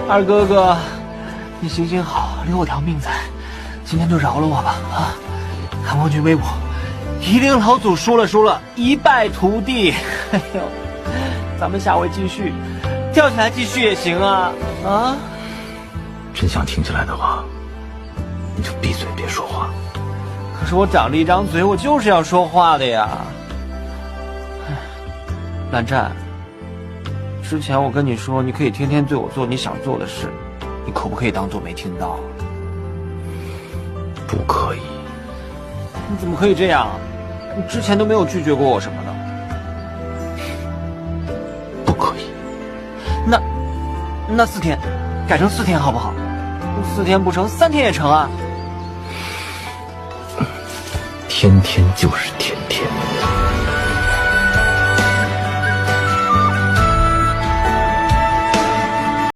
二哥哥，你行行好，留我条命在，今天就饶了我吧啊！看王军微博，夷陵老祖输了，一败涂地。哎呦，咱们下回继续，跳起来继续也行啊啊！真想听起来的话，你就闭嘴别说话。可是我长着一张嘴，我就是要说话的呀。蓝湛，之前我跟你说，你可以天天对我做你想做的事，你可不可以当做没听到？不可以。你怎么可以这样？你之前都没有拒绝过我什么的。不可以。那4天，改成4天好不好？4天不成，3天也成啊。天天就是天天。